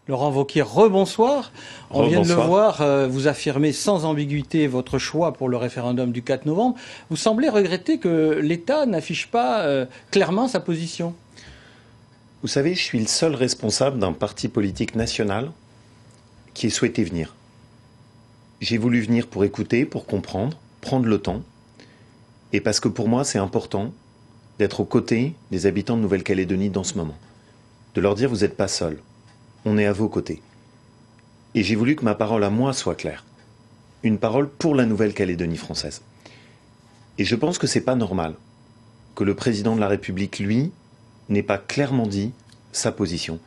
Laurent Wauquiez, rebonsoir. On vient de le Rebonsoir. voir, vous affirmez sans ambiguïté votre choix pour le référendum du 4 novembre. Vous semblez regretter que l'État n'affiche pas clairement sa position. Vous savez, je suis le seul responsable d'un parti politique national qui ait souhaité venir. J'ai voulu venir pour écouter, pour comprendre, prendre le temps. Et parce que pour moi, c'est important d'être aux côtés des habitants de Nouvelle-Calédonie dans ce moment. De leur dire, vous n'êtes pas seuls. On est à vos côtés. Et j'ai voulu que ma parole à moi soit claire. Une parole pour la Nouvelle-Calédonie française. Et je pense que c'est pas normal que le président de la République, lui, n'ait pas clairement dit sa position.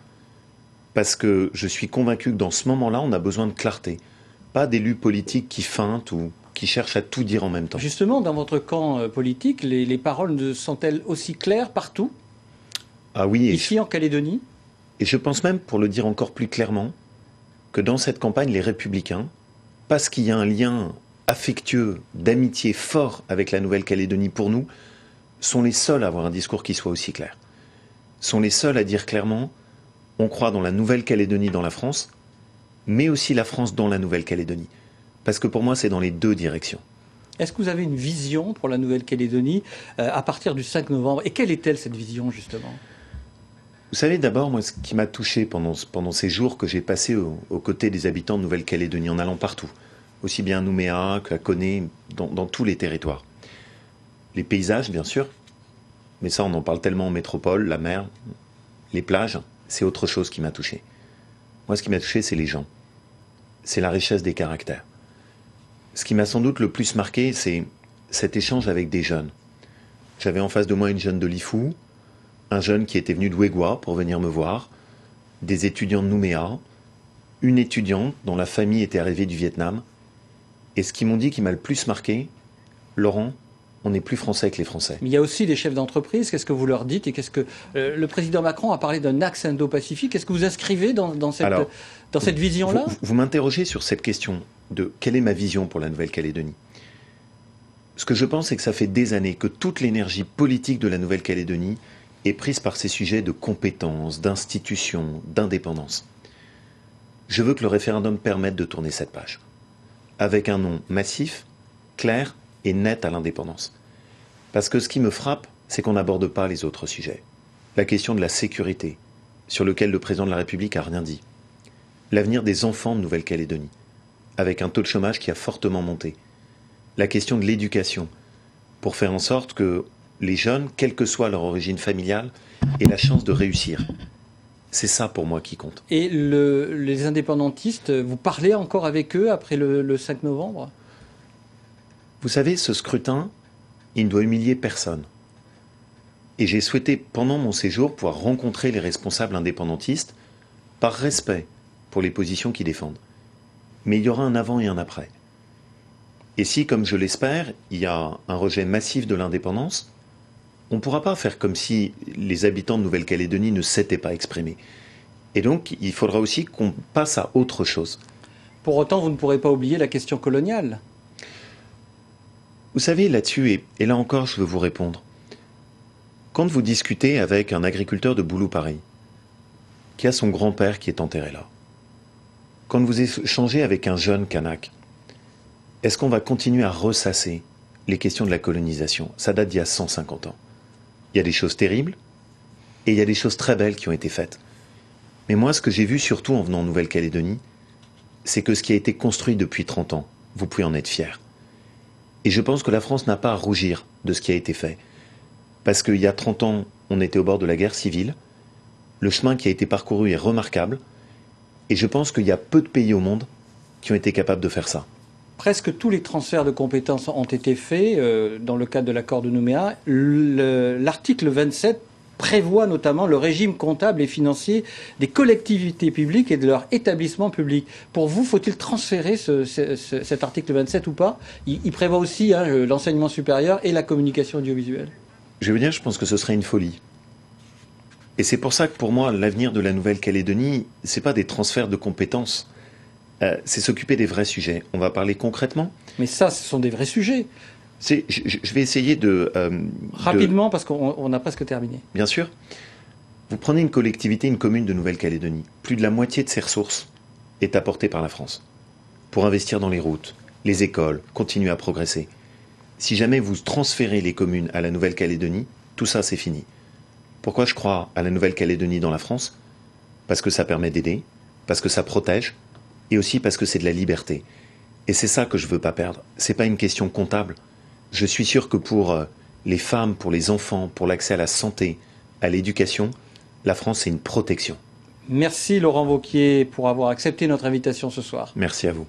Parce que je suis convaincu que dans ce moment-là, on a besoin de clarté. Pas d'élus politiques qui feintent ou qui cherchent à tout dire en même temps. Justement, dans votre camp politique, les paroles sont-elles aussi claires partout, Ah oui, ici en Calédonie? et je pense même, pour le dire encore plus clairement, que dans cette campagne, les Républicains, parce qu'il y a un lien affectueux, d'amitié fort avec la Nouvelle-Calédonie pour nous, sont les seuls à avoir un discours qui soit aussi clair. Sont les seuls à dire clairement, on croit dans la Nouvelle-Calédonie, dans la France, mais aussi la France dans la Nouvelle-Calédonie. Parce que pour moi, c'est dans les deux directions. Est-ce que vous avez une vision pour la Nouvelle-Calédonie à partir du 5 novembre? Et quelle est-elle, cette vision, justement? Vous savez, d'abord, moi, ce qui m'a touché pendant ces jours que j'ai passés aux côtés des habitants de Nouvelle-Calédonie, en allant partout, aussi bien à Nouméa qu'à Koné, dans tous les territoires. Les paysages, bien sûr, mais ça, on en parle tellement en métropole, la mer, les plages, c'est autre chose qui m'a touché. Moi, ce qui m'a touché, c'est les gens. C'est la richesse des caractères. Ce qui m'a sans doute le plus marqué, c'est cet échange avec des jeunes. J'avais en face de moi une jeune de Lifou, un jeune qui était venu de Ouégoua pour venir me voir, des étudiants de Nouméa, une étudiante dont la famille était arrivée du Vietnam. Et ce qu'ils m'ont dit qui m'a le plus marqué, Laurent, on est plus français que les Français. Mais il y a aussi des chefs d'entreprise. Qu'est-ce que vous leur dites? Et qu'est-ce que le président Macron a parlé d'un axe indo-pacifique? Est-ce que vous inscrivez dans cette vision-là? Vous m'interrogez sur cette question de quelle est ma vision pour la Nouvelle-Calédonie. Ce que je pense, c'est que ça fait des années que toute l'énergie politique de la Nouvelle-Calédonie est prise par ces sujets de compétences, d'institutions, d'indépendance. Je veux que le référendum permette de tourner cette page, avec un non massif, clair et net à l'indépendance. Parce que ce qui me frappe, c'est qu'on n'aborde pas les autres sujets. La question de la sécurité, sur lequel le président de la République a rien dit. L'avenir des enfants de Nouvelle-Calédonie, avec un taux de chômage qui a fortement monté. La question de l'éducation, pour faire en sorte que les jeunes, quelle que soit leur origine familiale, aient la chance de réussir. C'est ça pour moi qui compte. Et les indépendantistes, vous parlez encore avec eux après le 5 novembre? Vous savez, ce scrutin, il ne doit humilier personne. Et j'ai souhaité, pendant mon séjour, pouvoir rencontrer les responsables indépendantistes, par respect pour les positions qu'ils défendent. Mais il y aura un avant et un après. Et si, comme je l'espère, il y a un rejet massif de l'indépendance, on ne pourra pas faire comme si les habitants de Nouvelle-Calédonie ne s'étaient pas exprimés. Et donc, il faudra aussi qu'on passe à autre chose. Pour autant, vous ne pourrez pas oublier la question coloniale. Vous savez, là-dessus, et là encore, je veux vous répondre. Quand vous discutez avec un agriculteur de Boulou-Pareil, qui a son grand-père qui est enterré là, quand vous échangez avec un jeune Kanak, est-ce qu'on va continuer à ressasser les questions de la colonisation? Ça date d'il y a 150 ans. Il y a des choses terribles, et il y a des choses très belles qui ont été faites. Mais moi, ce que j'ai vu surtout en venant en Nouvelle-Calédonie, c'est que ce qui a été construit depuis 30 ans, vous pouvez en être fier. Et je pense que la France n'a pas à rougir de ce qui a été fait. Parce qu'il y a 30 ans, on était au bord de la guerre civile. Le chemin qui a été parcouru est remarquable. Et je pense qu'il y a peu de pays au monde qui ont été capables de faire ça. Presque tous les transferts de compétences ont été faits dans le cadre de l'accord de Nouméa. L'article 27 prévoit notamment le régime comptable et financier des collectivités publiques et de leurs établissements publics. Pour vous, faut-il transférer cet article 27 ou pas? Il prévoit aussi l'enseignement supérieur et la communication audiovisuelle. Je vais vous dire, je pense que ce serait une folie. Et c'est pour ça que pour moi, l'avenir de la Nouvelle-Calédonie, c'est pas des transferts de compétences. C'est s'occuper des vrais sujets. On va parler concrètement. Mais ça, ce sont des vrais sujets. Je vais essayer de... Rapidement, parce qu'on a presque terminé. Bien sûr. Vous prenez une collectivité, une commune de Nouvelle-Calédonie. Plus de la moitié de ses ressources est apportée par la France. Pour investir dans les routes, les écoles, continuer à progresser. Si jamais vous transférez les communes à la Nouvelle-Calédonie, tout ça c'est fini. Pourquoi je crois à la Nouvelle-Calédonie dans la France? Parce que ça permet d'aider, parce que ça protège, et aussi parce que c'est de la liberté. Et c'est ça que je veux pas perdre. C'est pas une question comptable. Je suis sûr que pour les femmes, pour les enfants, pour l'accès à la santé, à l'éducation, la France c'est une protection. Merci Laurent Wauquiez pour avoir accepté notre invitation ce soir. Merci à vous.